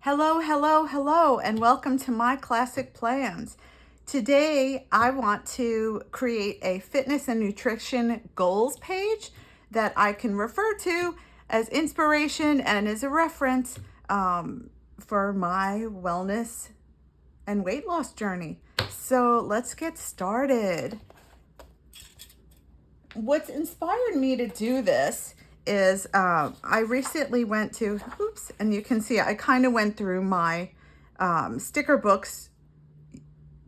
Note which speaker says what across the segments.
Speaker 1: Hello, hello, hello, and welcome to my classic plans. Today, I want to create a fitness and nutrition goals page that I can refer to as inspiration and as a reference for my wellness and weight loss journey. So let's get started. What's inspired me to do this is I recently went to, and you can see I kind of went through my sticker books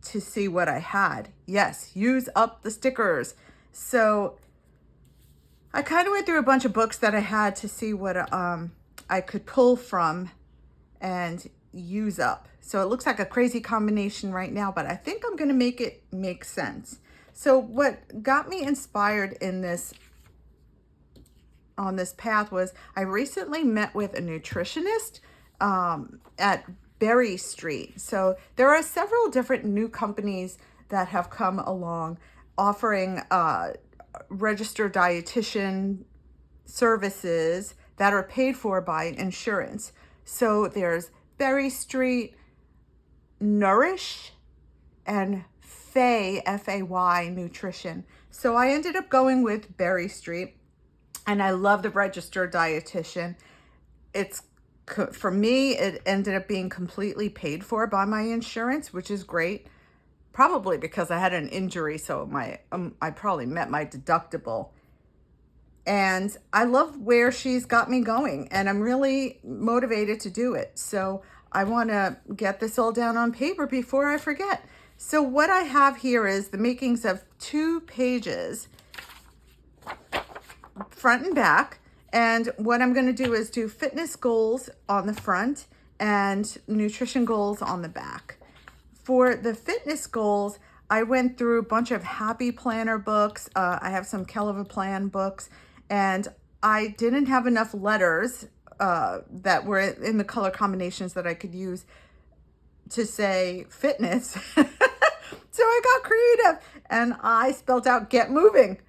Speaker 1: to see what I had. Yes, use up the stickers. So I kind of went through a bunch of books that I had to see what I could pull from and use up. So it looks like a crazy combination right now, but I think I'm going to make it make sense. So what got me inspired in this on this path was I recently met with a nutritionist at Berry Street. So there are several different new companies that have come along offering registered dietitian services that are paid for by insurance. So there's Berry Street, Nourish, and Fay, F-A-Y, Nutrition. So I ended up going with Berry Street. And I love the registered dietitian. For me, it ended up being completely paid for by my insurance, which is great. Probably because I had an injury, so I probably met my deductible. And I love where she's got me going, and I'm really motivated to do it. So I want to get this all down on paper before I forget. So what I have here is the makings of 2 pages, front and back. And what I'm going to do is do fitness goals on the front and nutrition goals on the back. For the fitness goals, I went through a bunch of Happy Planner books. I have some Kelva Plan books, and I didn't have enough letters that were in the color combinations that I could use to say fitness. So I got creative and I spelled out get moving.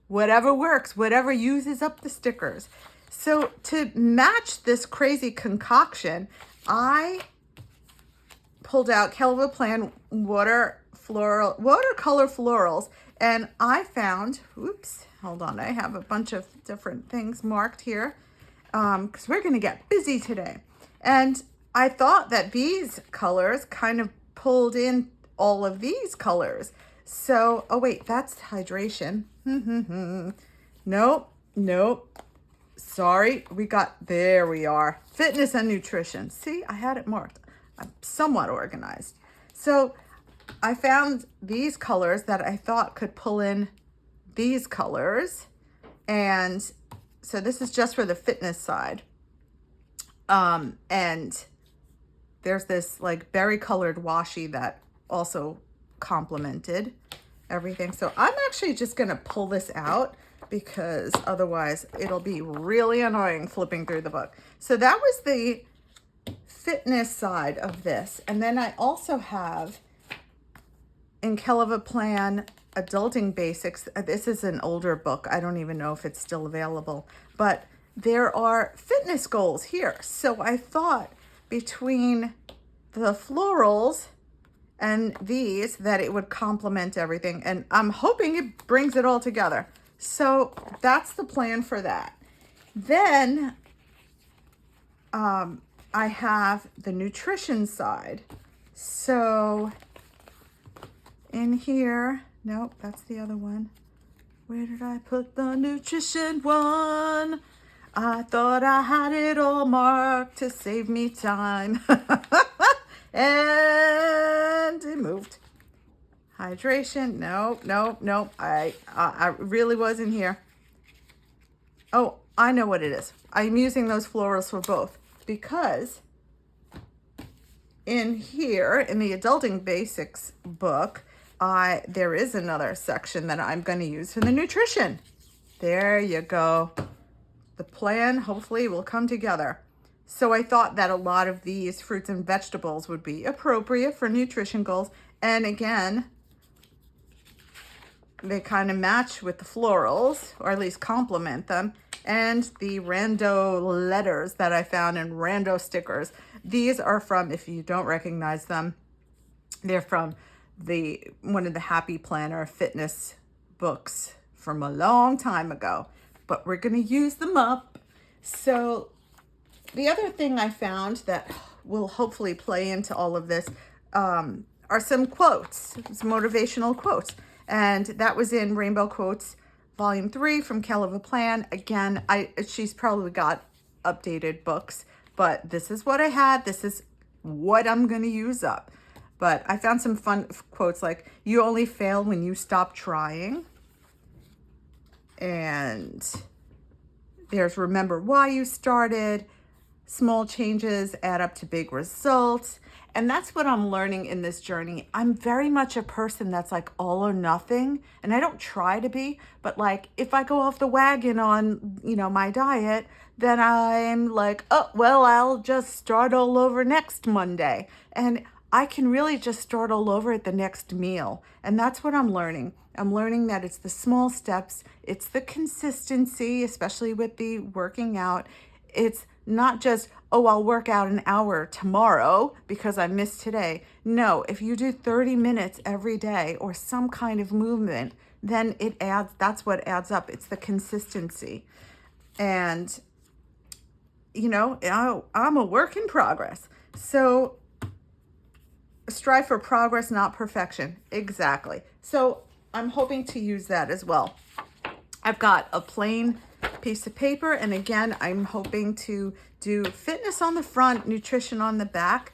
Speaker 1: Whatever works, whatever uses up the stickers. So to match this crazy concoction, I pulled out Kelva Plan watercolor florals, and I found, hold on, I have a bunch of different things marked here because we're going to get busy today. And I thought that these colors kind of pulled in all of these colors. So, oh wait, that's hydration. Nope. Sorry, there we are. Fitness and nutrition. See, I had it marked. I'm somewhat organized. So I found these colors that I thought could pull in these colors. And so this is just for the fitness side. And there's this like berry colored washi that also complemented everything. So I'm actually just going to pull this out because otherwise it'll be really annoying flipping through the book. So that was the fitness side of this. And then I also have in Kelva Plan Adulting Basics. This is an older book. I don't even know if it's still available, but there are fitness goals here. So I thought between the florals and these that it would complement everything, and I'm hoping it brings it all together. So that's the plan for that. Then I have the nutrition side. So in here, nope, that's the other one. Where did I put the nutrition one? I thought I had it all marked to save me time. And it moved. Hydration. Nope. I really wasn't here. Oh, I know what it is. I'm using those florals for both because in here, in the Adulting Basics book, there is another section that I'm going to use for the nutrition. There you go. The plan hopefully will come together. So I thought that a lot of these fruits and vegetables would be appropriate for nutrition goals. And again, they kind of match with the florals, or at least complement them. and the rando letters that I found and rando stickers. These are from, if you don't recognize them, they're from one of the Happy Planner fitness books from a long time ago, but we're going to use them up. So the other thing I found that will hopefully play into all of this are some quotes, some motivational quotes. And that was in Rainbow Quotes Volume 3 from Kell of a Plan. Again, she's probably got updated books, but this is what I had. This is what I'm going to use up. But I found some fun quotes like, you only fail when you stop trying. And there's remember why you started. Small changes add up to big results. And that's what I'm learning in this journey. I'm very much a person that's like all or nothing. And I don't try to be, but like if I go off the wagon on, my diet, then I'm like, oh, well, I'll just start all over next Monday. And I can really just start all over at the next meal. And that's what I'm learning. I'm learning that it's the small steps. It's the consistency, especially with the working out. It's not just, oh, I'll work out an hour tomorrow because I missed today. No, if you do 30 minutes every day or some kind of movement, then that's what adds up. It's the consistency. And, I'm a work in progress. So strive for progress, not perfection. Exactly. So I'm hoping to use that as well. I've got a plain piece of paper. And again, I'm hoping to do fitness on the front, nutrition on the back.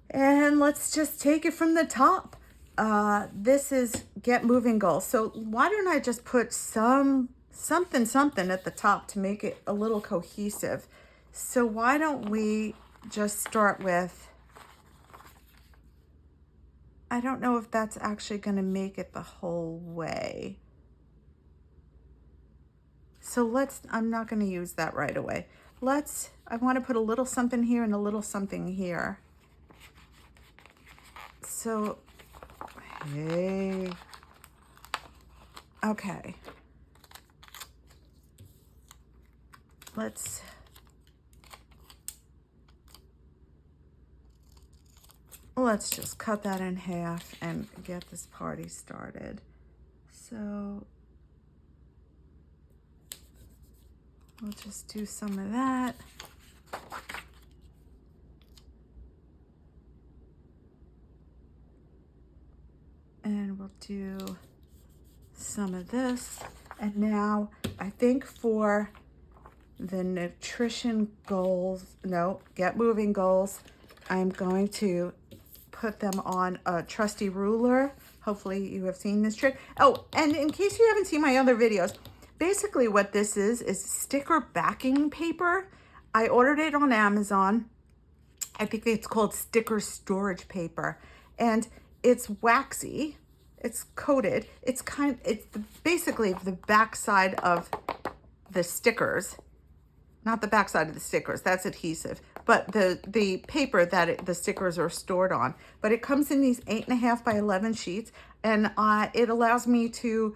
Speaker 1: And let's just take it from the top. This is get moving goals. So why don't I just put something at the top to make it a little cohesive? So why don't we just start with, I don't know if that's actually going to make it the whole way. So I'm not going to use that right away. I want to put a little something here and a little something here. So, hey. Okay. Let's just cut that in half and get this party started. So we'll just do some of that. And we'll do some of this. And now I think for the nutrition goals, get moving goals, I'm going to put them on a trusty ruler. Hopefully you have seen this trick. Oh, and in case you haven't seen my other videos, basically what this is sticker backing paper. I ordered it on Amazon. I think it's called sticker storage paper. And it's waxy. It's coated. It's basically the back side of the stickers. Not the back side of the stickers, that's adhesive, but the paper that the stickers are stored on. But it comes in these 8.5 by 11 sheets, and it allows me to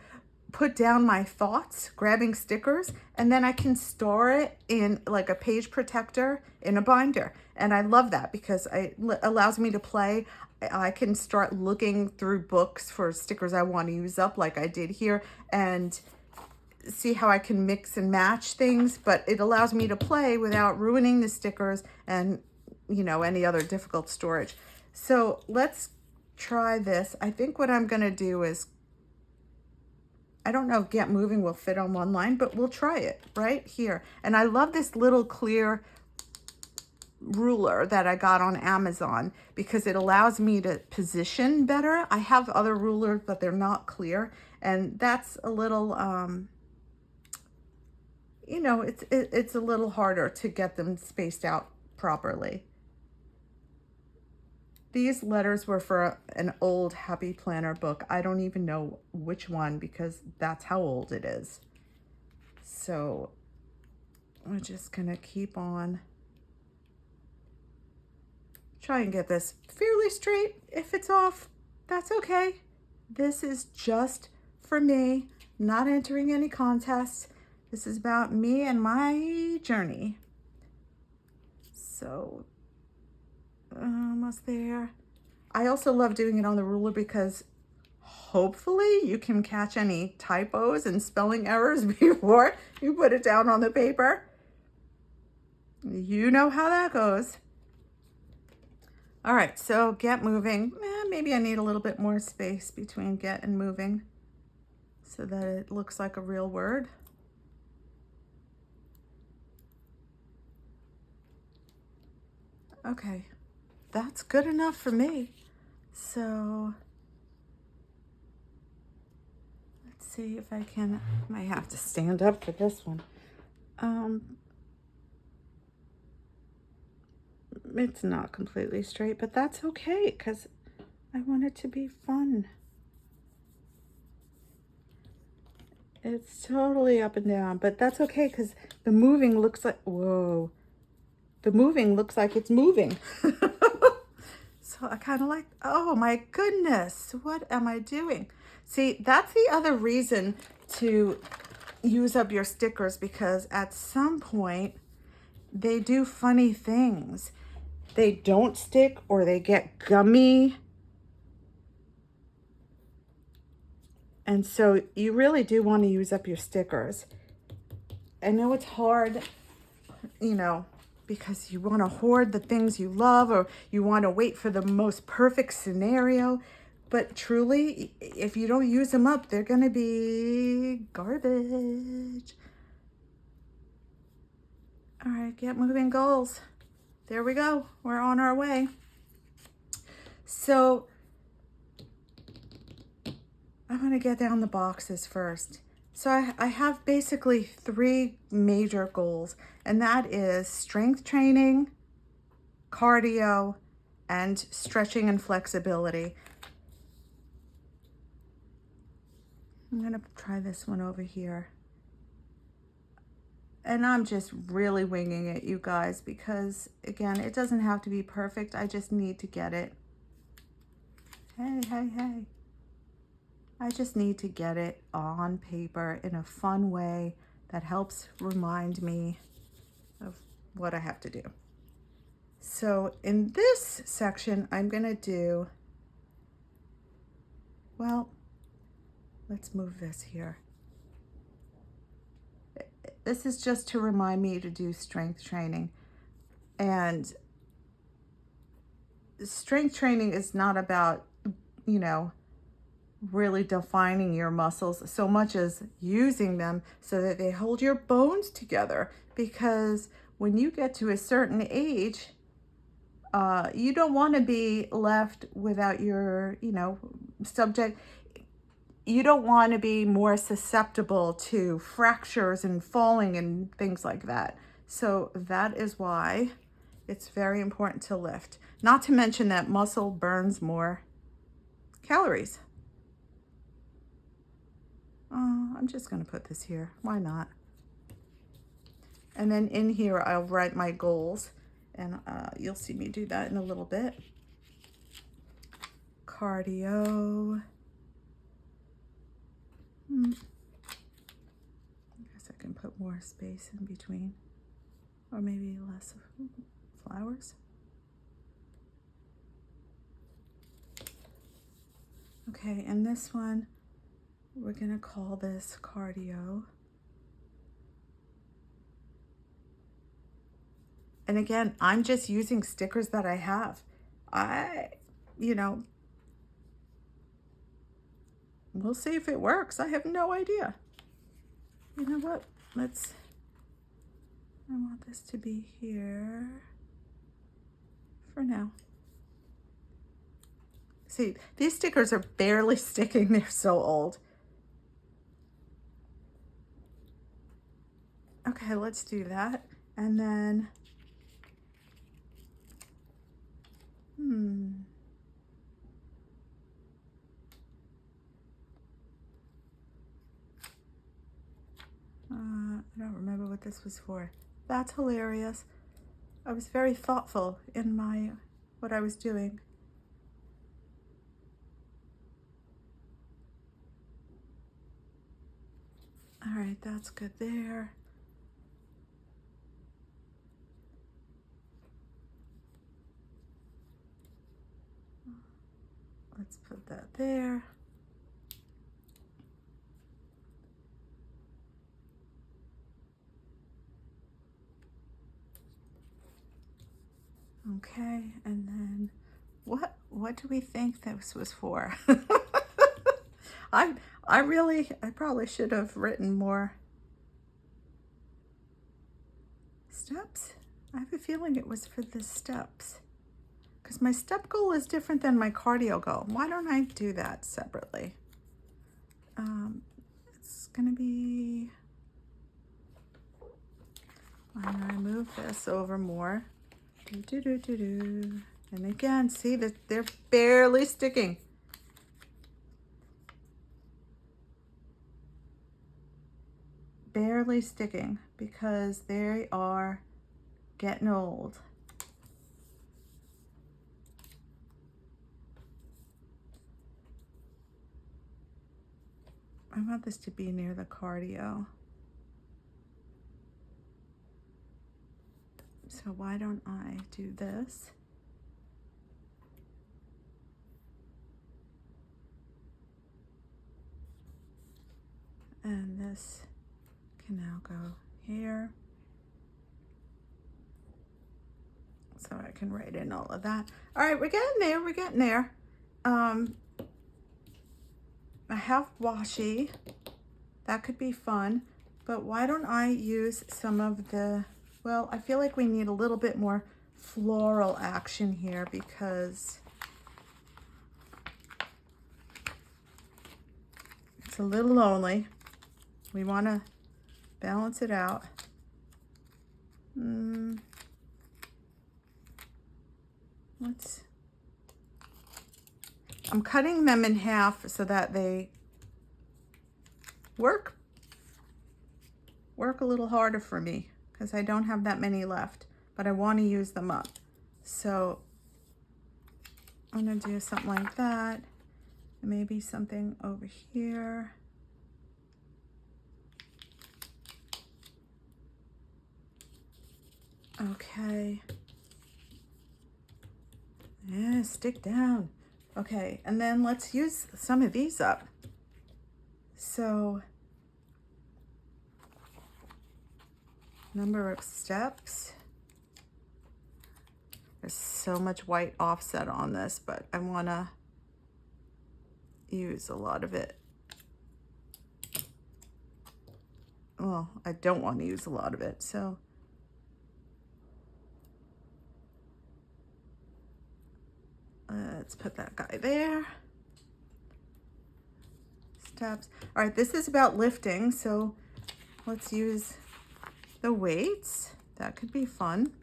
Speaker 1: put down my thoughts, grabbing stickers, and then I can store it in like a page protector in a binder. And I love that because it allows me to play. I can start looking through books for stickers I want to use up like I did here, and see how I can mix and match things, but it allows me to play without ruining the stickers and, any other difficult storage. So let's try this. I think what I'm going to do is, I don't know if Get Moving will fit on one line, but we'll try it right here. And I love this little clear ruler that I got on Amazon because it allows me to position better. I have other rulers, but they're not clear. And that's a little, it's a little harder to get them spaced out properly. These letters were for an old Happy Planner book. I don't even know which one because that's how old it is. So we're just gonna keep on. Try and get this fairly straight. If it's off, that's okay. This is just for me, not entering any contests. This is about me and my journey. So, almost there. I also love doing it on the ruler because hopefully you can catch any typos and spelling errors before you put it down on the paper. You know how that goes. All right, so get moving. Maybe I need a little bit more space between get and moving so that it looks like a real word. Okay, that's good enough for me. So let's see if I can, I might have to stand up for this one. It's not completely straight, but that's okay because I want it to be fun. It's totally up and down, but that's okay because the moving looks like, whoa, the moving looks like it's moving. So I kind of like, oh my goodness, what am I doing? See, that's the other reason to use up your stickers, because at some point they do funny things. They don't stick or they get gummy. And so you really do want to use up your stickers. I know it's hard, you know, because you want to hoard the things you love or you want to wait for the most perfect scenario. But truly, if you don't use them up, they're going to be garbage. All right, get moving, goals. There we go. We're on our way. So I'm going to get down the boxes first. So I have basically 3 major goals, and that is strength training, cardio, and stretching and flexibility. I'm going to try this one over here. And I'm just really winging it, you guys, because again, it doesn't have to be perfect. I just need to get it. Hey, hey, hey. I just need to get it on paper in a fun way that helps remind me of what I have to do. So in this section, I'm going to do, well, let's move this here. This is just to remind me to do strength training. And strength training is not about, you know, really defining your muscles so much as using them so that they hold your bones together. Because when you get to a certain age, you don't want to be left without your, you know, subject. You don't want to be more susceptible to fractures and falling and things like that. So that is why it's very important to lift. Not to mention that muscle burns more calories. I'm just going to put this here. Why not? And then in here, I'll write my goals. And you'll see me do that in a little bit. Cardio. I guess I can put more space in between. Or maybe less flowers. Okay, and this one, we're going to call this cardio. And again, I'm just using stickers that I have. You know, we'll see if it works. I have no idea. You know what? I want this to be here for now. See, these stickers are barely sticking. They're so old. Okay, let's do that. And then, I don't remember what this was for. That's hilarious. I was very thoughtful in what I was doing. All right, that's good there. Let's put that there. Okay, and then what do we think this was for? I I probably should have written more steps. I have a feeling it was for the steps, because my step goal is different than my cardio goal. Why don't I do that separately? It's gonna be, I'm gonna move this over more. And again, see that they're barely sticking. Barely sticking because they are getting old. I want this to be near the cardio. So why don't I do this? And this can now go here. So I can write in all of that. All right, we're getting there, we're getting there. I have washi. That could be fun. But why don't I use some of the, well, I feel like we need a little bit more floral action here because it's a little lonely. We want to balance it out. I'm cutting them in half so that they work a little harder for me because I don't have that many left, but I want to use them up. So I'm going to do something like that. Maybe something over here. Okay. Yeah, stick down. Okay, and then let's use some of these up. So, number of steps. There's so much white offset on this, but I want to use a lot of it. Well, I don't want to use a lot of it, so let's put that guy there. Steps. All right, this is about lifting, so let's use the weights. That could be fun.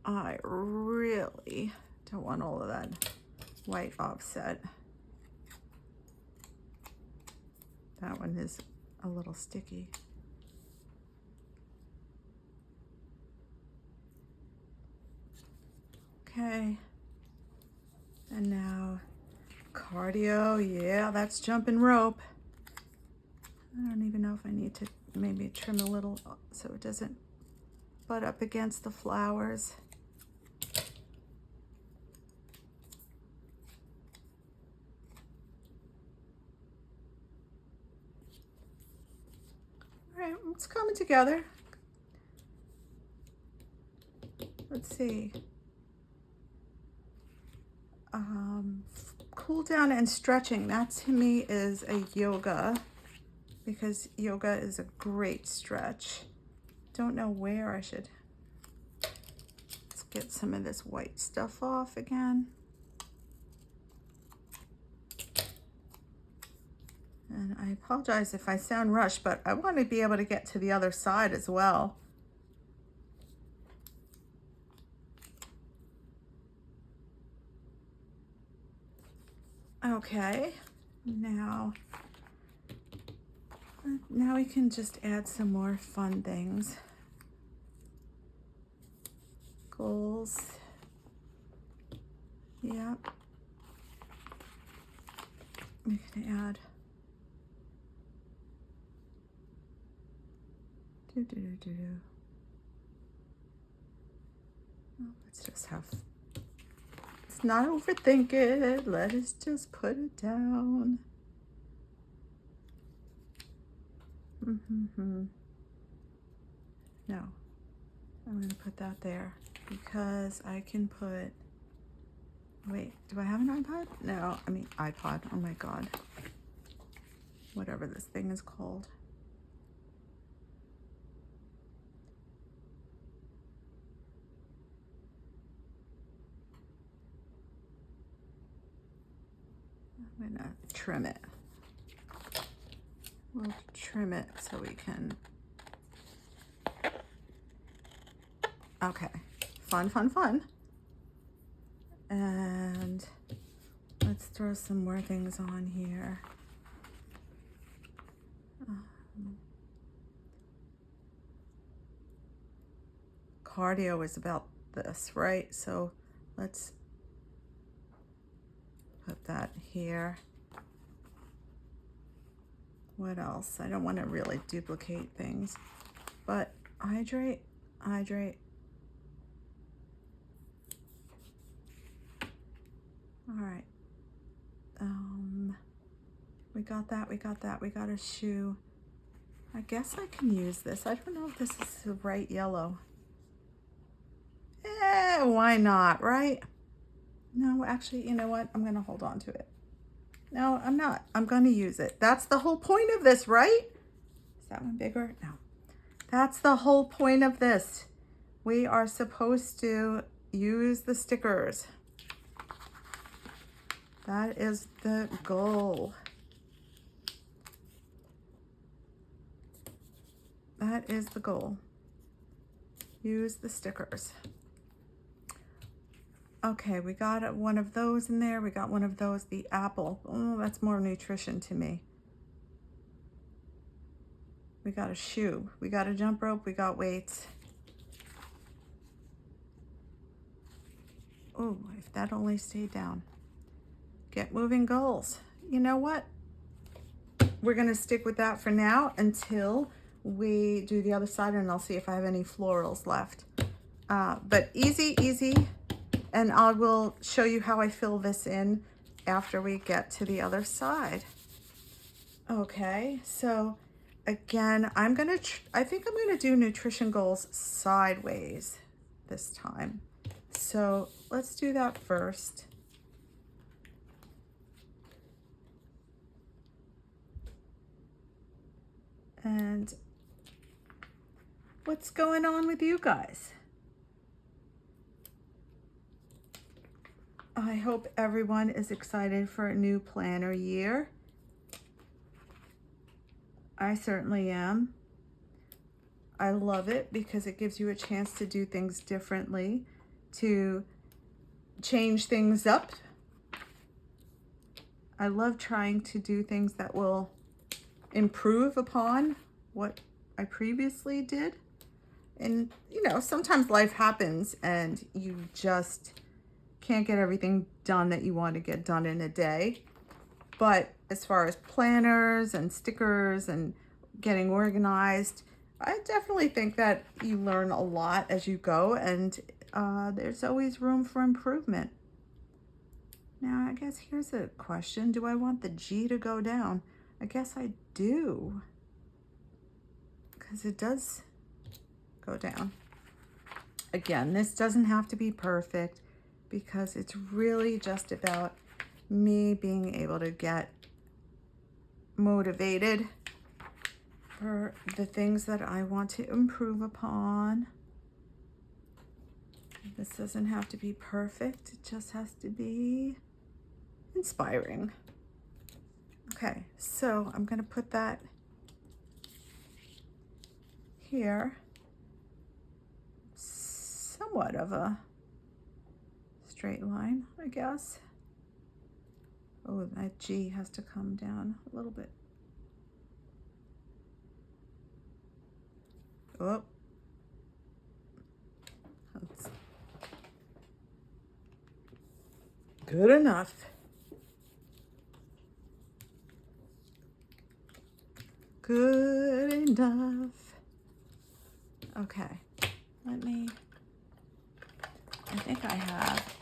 Speaker 1: I really don't want all of that white offset. That one is a little sticky. Okay, and now cardio. Yeah, that's jumping rope. I don't even know if I need to maybe trim a little so it doesn't butt up against the flowers. All right, it's coming together. Let's see. Cool down and stretching. That to me is a yoga because yoga is a great stretch. Don't know where I should. Let's get some of this white stuff off again. And I apologize if I sound rushed, but I want to be able to get to the other side as well. Okay, now we can just add some more fun things. Goals. Yep. We can add Let's just have, let's not overthink it. Let us just put it down. No, I'm going to put that there because I can put, wait, do I have an iPod? No, I mean iPod. Oh my God. Whatever this thing is called. I'm gonna trim it. We'll trim it so we can. Okay, fun, fun, fun. And let's throw some more things on here. Cardio is about this, right? So let's put that here. What else? I don't want to really duplicate things, but hydrate, hydrate. All right. We got that, we got that. We got a shoe. I guess I can use this. I don't know if this is the right yellow. Why not, right? No, actually, you know what? I'm going to hold on to it. No, I'm not. I'm going to use it. That's the whole point of this, right? Is that one bigger? No. That's the whole point of this. We are supposed to use the stickers. That is the goal. That is the goal. Use the stickers. Okay, we got one of those in there. We got one of those, the apple. Oh, that's more nutrition to me. We got a shoe. We got a jump rope. We got weights. Oh, if that only stayed down. Get moving goals. You know what? We're going to stick with that for now until we do the other side, and I'll see if I have any florals left. But easy, easy. And I will show you how I fill this in after we get to the other side. Okay, so again, I think I'm gonna do nutrition goals sideways this time. So let's do that first. And what's going on with you guys? I hope everyone is excited for a new planner year. I certainly am. I love it because it gives you a chance to do things differently, to change things up. I love trying to do things that will improve upon what I previously did. And, you know, sometimes life happens and you just can't get everything done that you want to get done in a day. But as far as planners and stickers and getting organized, I definitely think that you learn a lot as you go, and there's always room for improvement. Now, I guess here's a question. Do I want the G to go down? I guess I do, because it does go down. Again, this doesn't have to be perfect, because it's really just about me being able to get motivated for the things that I want to improve upon. This doesn't have to be perfect. It just has to be inspiring. Okay, so I'm going to put that here. Somewhat of a straight line, I guess. Oh, that G has to come down a little bit. Oh. That's good enough. Good enough. Okay, I think I have,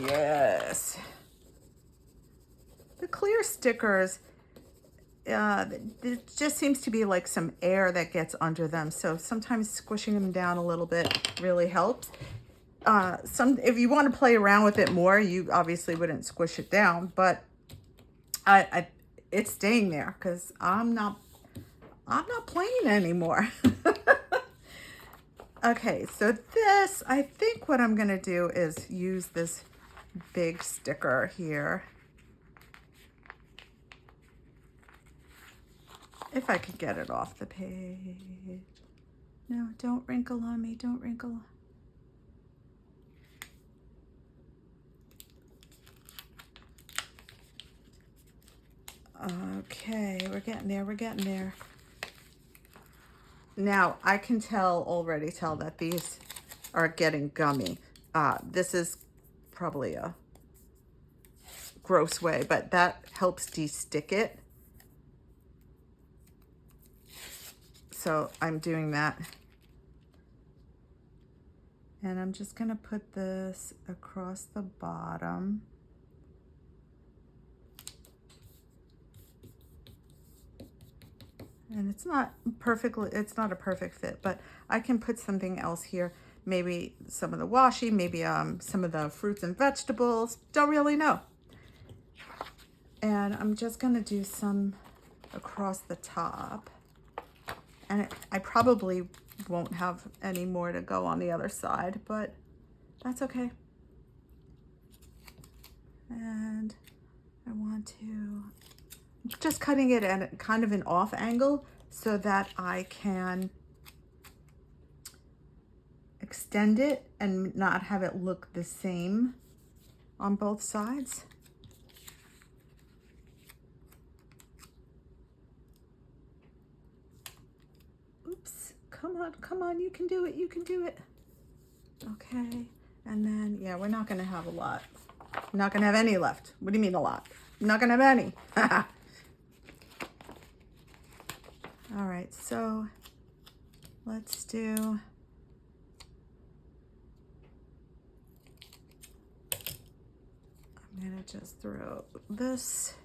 Speaker 1: yes. The clear stickers, it just seems to be like some air that gets under them. So sometimes squishing them down a little bit really helps. If you want to play around with it more, you obviously wouldn't squish it down, but it's staying there because I'm not playing anymore. Okay, so this, I think what I'm gonna do is use this big sticker here. If I could get it off the page. No, don't wrinkle on me, don't wrinkle. Okay, we're getting there, we're getting there. Now, I can already tell that these are getting gummy. This is probably a gross way, but that helps de-stick it. So I'm doing that. And I'm just gonna put this across the bottom. And it's not a perfect fit, but I can put something else here. Maybe some of the washi, maybe some of the fruits and vegetables, don't really know. And I'm just gonna do some across the top. And I probably won't have any more to go on the other side, but that's okay. And I want to, just cutting it at kind of an off angle so that I can extend it and not have it look the same on both sides. Oops, come on, you can do it, you can do it. Okay, and then, yeah, we're not gonna have a lot. I'm not gonna have any left. What do you mean a lot? I'm not gonna have any. All right, so let's do, I'm gonna just throw this.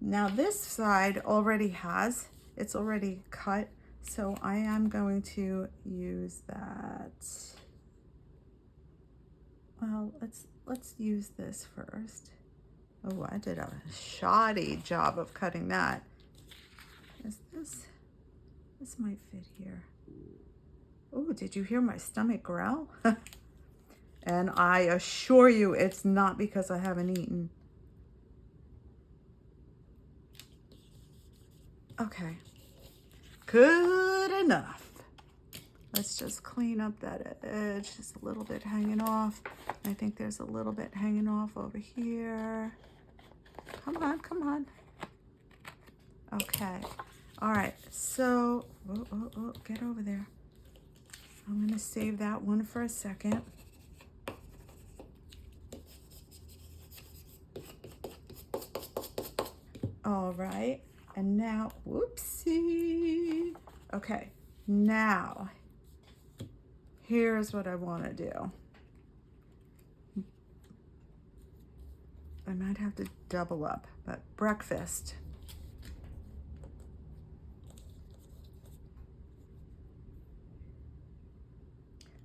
Speaker 1: Now this side already has, it's already cut, so I am going to use that. Well, let's use this first. Oh, I did a shoddy job of cutting that. This might fit here. Oh, did you hear my stomach growl? And I assure you it's not because I haven't eaten. Okay, good enough. Let's just clean up that edge, just a little bit hanging off. I think there's a little bit hanging off over here. Come on, come on. Okay, all right, so, get over there. I'm gonna save that one for a second. All right, and now, whoopsie. Okay, now, here's what I wanna do. I might have to double up, but breakfast.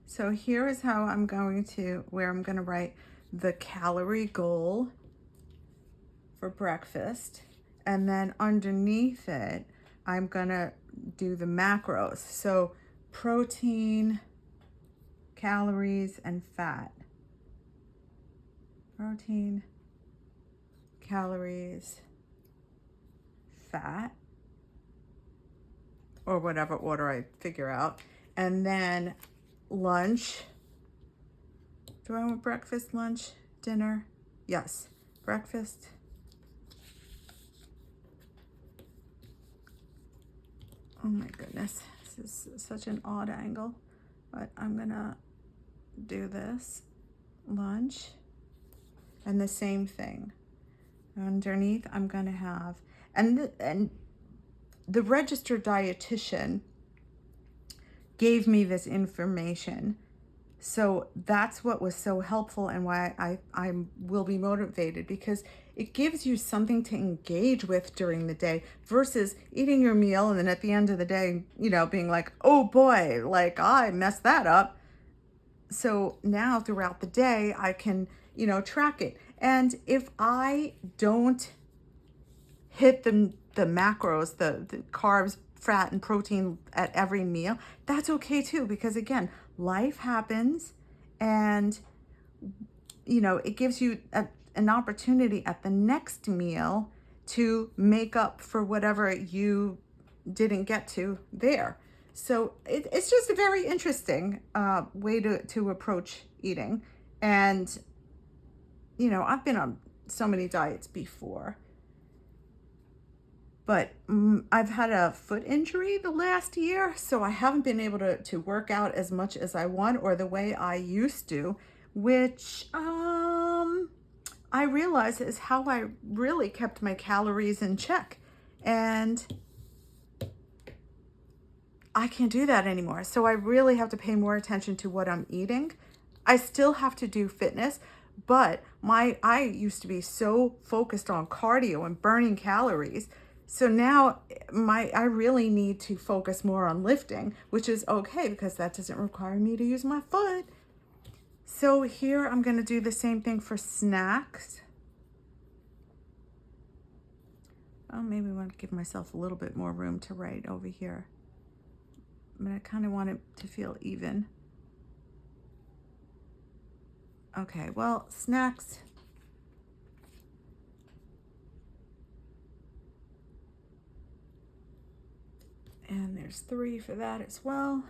Speaker 1: So here is how I'm going to, where I'm gonna write the calorie goal for breakfast. And then underneath it, I'm gonna do the macros. So protein, calories, and fat. Protein, calories, fat, or whatever order I figure out. And then lunch. Do I want breakfast, lunch, dinner? Yes, breakfast. Oh my goodness, this is such an odd angle, but I'm gonna do this, lunch, and the same thing. Underneath, I'm gonna have, and the registered dietitian gave me this information. So that's what was so helpful and why I will be motivated, because it gives you something to engage with during the day versus eating your meal and then at the end of the day, you know, being like, oh boy, like I messed that up. So now throughout the day, I can, you know, track it. And if I don't hit the macros, the carbs, fat, and protein at every meal, that's okay too, because again, life happens, and you know, it gives you an opportunity at the next meal to make up for whatever you didn't get to there. So it's just a very interesting way to approach eating. And, you know, I've been on so many diets before, but I've had a foot injury the last year, so I haven't been able to work out as much as I want or the way I used to, which I realize is how I really kept my calories in check. And I can't do that anymore. So I really have to pay more attention to what I'm eating. I still have to do fitness, but I used to be so focused on cardio and burning calories. So now I really need to focus more on lifting, which is okay because that doesn't require me to use my foot. So here I'm going to do the same thing for snacks. Oh, maybe I want to give myself a little bit more room to write over here. But I kind of want it to feel even. Okay, well, snacks. And there's 3 for that as well.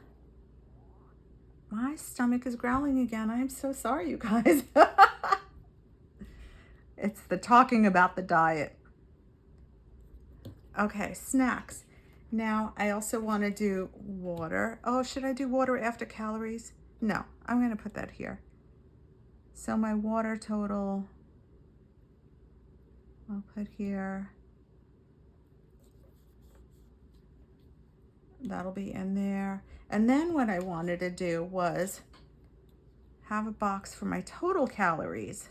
Speaker 1: My stomach is growling again. I am so sorry, you guys. It's the talking about the diet. Okay, snacks. Now, I also want to do water. Oh, should I do water after calories? No, I'm going to put that here. So my water total, I'll put here. That'll be in there. And then what I wanted to do was have a box for my total calories.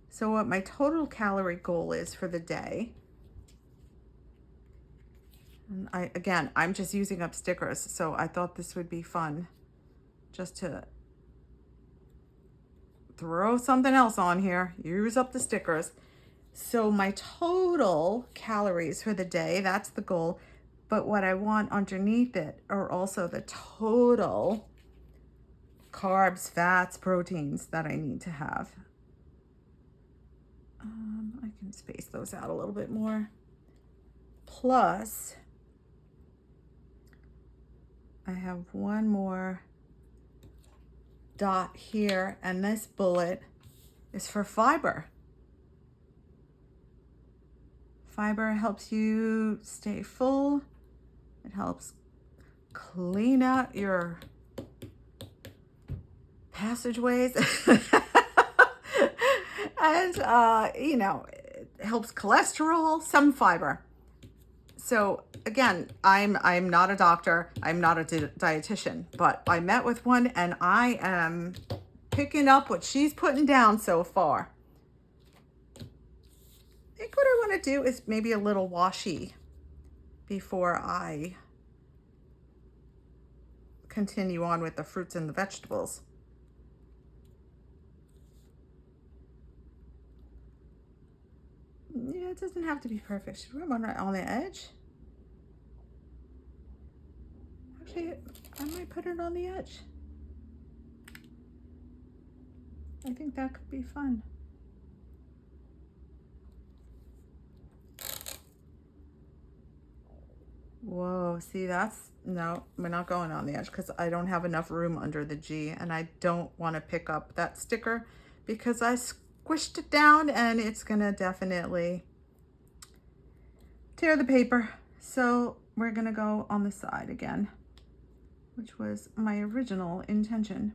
Speaker 1: So what my total calorie goal is for the day. And I'm just using up stickers, so I thought this would be fun just to throw something else on here, use up the stickers. So my total calories for the day, that's the goal. But what I want underneath it are also the total carbs, fats, proteins that I need to have. I can space those out a little bit more. Plus, I have one more dot here, and this bullet is for fiber. Fiber helps you stay full. It helps clean out your passageways. And, you know, it helps cholesterol, some fiber. So again, I'm not a doctor. I'm not a dietitian, but I met with one and I am picking up what she's putting down so far. I think what I want to do is maybe a little washi before I continue on with the fruits and the vegetables. Yeah, it doesn't have to be perfect. Should we run it on the edge? Actually, I might put it on the edge. I think that could be fun. Whoa, see no, we're not going on the edge because I don't have enough room under the G, and I don't want to pick up that sticker because I squished it down and it's gonna definitely tear the paper. So we're gonna go on the side again, which was my original intention.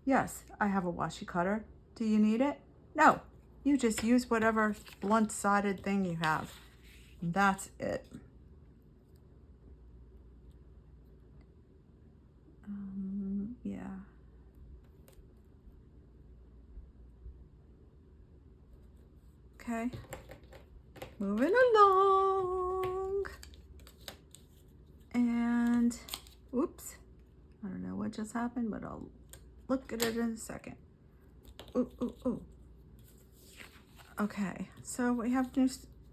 Speaker 1: Yes, I have a washi cutter. Do you need it? No. You just use whatever blunt-sided thing you have. That's it. Yeah. Okay. Moving along. And, oops. I don't know what just happened, but I'll look at it in a second. Ooh, ooh, ooh. Okay, so we have new,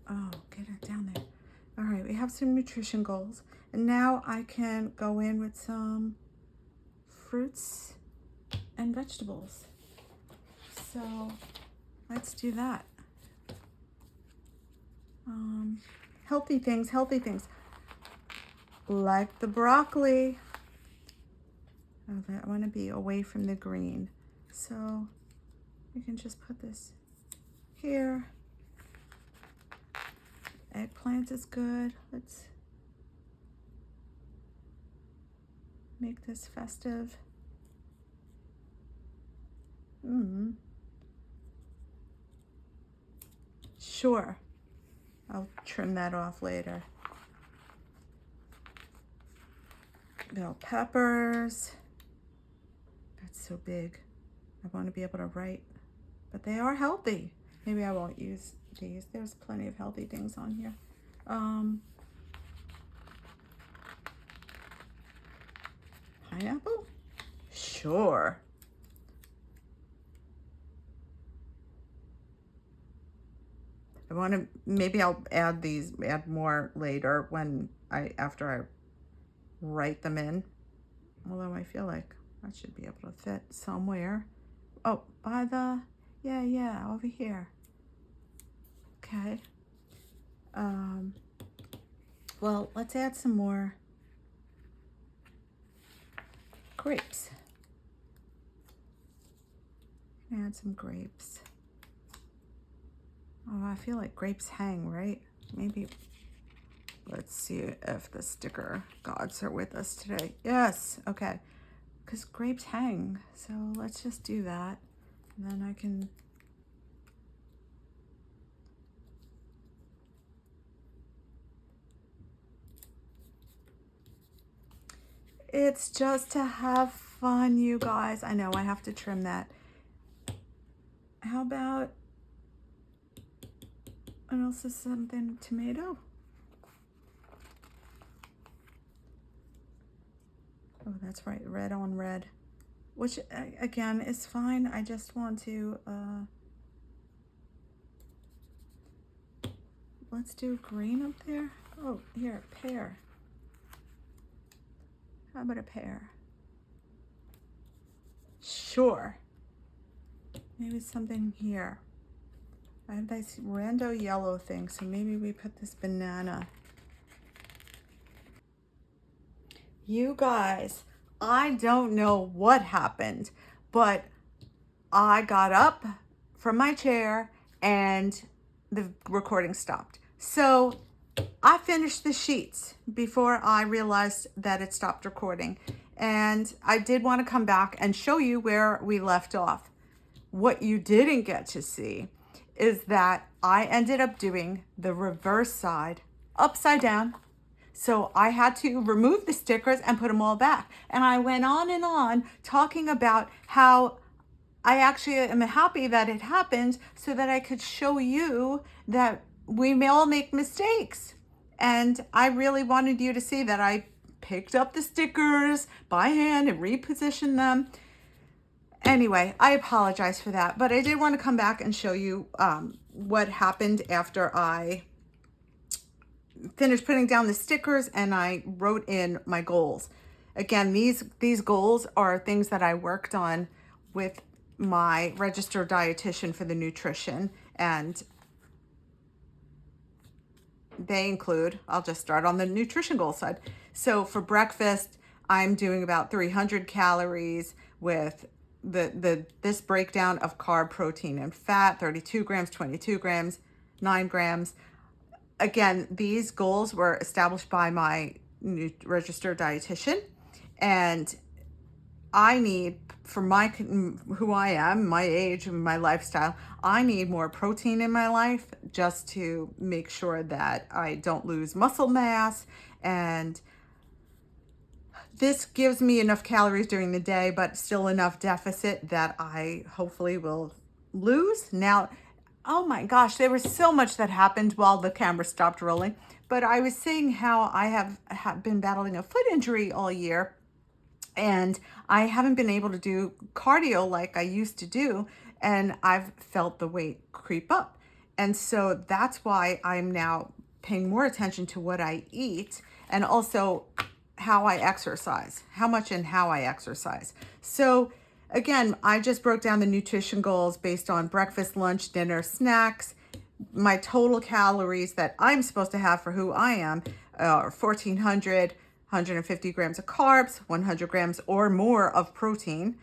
Speaker 1: oh, get it down there. All right, we have some nutrition goals. And now I can go in with some fruits and vegetables. So let's do that. Healthy things, like the broccoli. Oh, I want to be away from the green. So we can just put this here. Eggplant is good. Let's make this festive. Sure. I'll trim that off later. Bell peppers. That's so big. I want to be able to write, but they are healthy. Maybe I won't use these. There's plenty of healthy things on here. Pineapple? Sure. I want to, maybe I'll add more later after I write them in. Although I feel like I should be able to fit somewhere. Oh, yeah, over here. Okay. Well, let's add some more grapes. Add some grapes. Oh, I feel like grapes hang, right? Maybe, let's see if the sticker gods are with us today. Yes, okay. Because grapes hang, so let's just do that. And then I can... It's just to have fun, you guys. I know, I have to trim that. How about... What else is something? Tomato? Oh, that's right, red on red. Which, again, is fine. I just want to... let's do green up there. Oh, here, pear. How about a pear? Sure. Maybe something here. I have this rando yellow thing, so maybe we put this banana. You guys, I don't know what happened, but I got up from my chair and the recording stopped. So I finished the sheets before I realized that it stopped recording. And I did want to come back and show you where we left off. What you didn't get to see is that I ended up doing the reverse side upside down. So I had to remove the stickers and put them all back. And I went on and on talking about how I actually am happy that it happened so that I could show you that we may all make mistakes. And I really wanted you to see that I picked up the stickers by hand and repositioned them. Anyway, I apologize for that, but I did want to come back and show you what happened after I finished putting down the stickers and I wrote in my goals. Again, these goals are things that I worked on with my registered dietitian for the nutrition, and they include, I'll just start on the nutrition goal side. So for breakfast, I'm doing about 300 calories with this breakdown of carb, protein, and fat, 32 grams, 22 grams, 9 grams. Again, these goals were established by my registered dietitian, and I need, for my who I am, my age and my lifestyle, I need more protein in my life just to make sure that I don't lose muscle mass. And this gives me enough calories during the day, but still enough deficit that I hopefully will lose. Now, oh my gosh, there was so much that happened while the camera stopped rolling. But I was saying how I have been battling a foot injury all year, and I haven't been able to do cardio like I used to do, and I've felt the weight creep up. And so that's why I'm now paying more attention to what I eat, and also how I exercise, how much and how I exercise. So again, I just broke down the nutrition goals based on breakfast, lunch, dinner, snacks. My total calories that I'm supposed to have for who I am are 1,400, 150 grams of carbs, 100 grams or more of protein,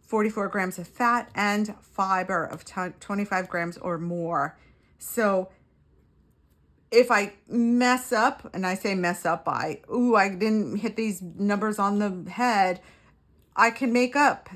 Speaker 1: 44 grams of fat, and fiber of 25 grams or more. So if I mess up, and I say mess up by, I didn't hit these numbers on the head, I can make up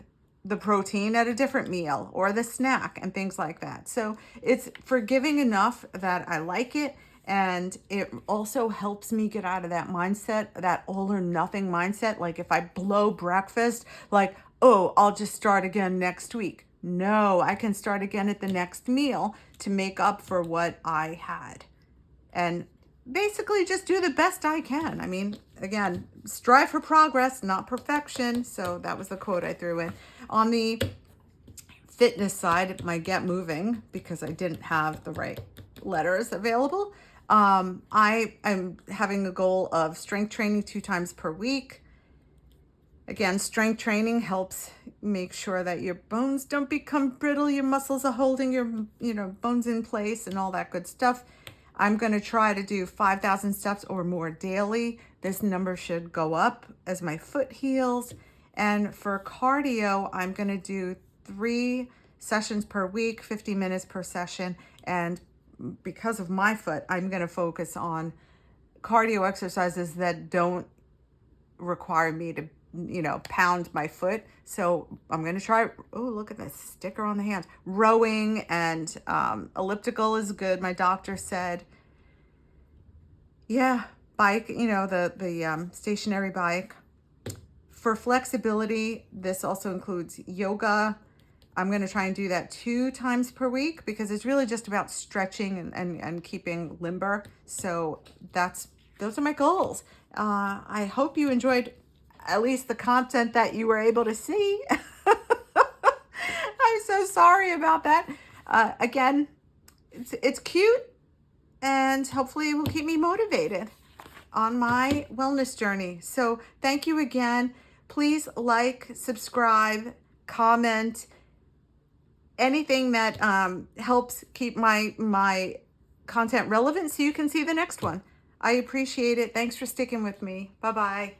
Speaker 1: the protein at a different meal or the snack and things like that. So it's forgiving enough that I like it. And it also helps me get out of that mindset, that all or nothing mindset. Like if I blow breakfast, like, oh, I'll just start again next week. No, I can start again at the next meal to make up for what I had. And basically just do the best I can. I mean, again, strive for progress, not perfection. So that was the quote I threw in. On the fitness side, my Get Moving, because I didn't have the right letters available, I am having a goal of strength training 2 times per week. Again, strength training helps make sure that your bones don't become brittle, your muscles are holding your, bones in place and all that good stuff. I'm going to try to do 5,000 steps or more daily. This number should go up as my foot heals. And for cardio, I'm going to do 3 sessions per week, 50 minutes per session. And because of my foot, I'm going to focus on cardio exercises that don't require me to, pound my foot. So I'm going to try, look at this sticker on the hand. Rowing and elliptical is good, my doctor said. Yeah, bike, the stationary bike. For flexibility, this also includes yoga. I'm going to try and do that 2 times per week because it's really just about stretching and keeping limber. So those are my goals. I hope you enjoyed at least the content that you were able to see. I'm so sorry about that. Again, it's cute, and hopefully it will keep me motivated on my wellness journey. So thank you again. Please like, subscribe, comment, anything that helps keep my content relevant so you can see the next one. I appreciate it. Thanks for sticking with me. Bye-bye.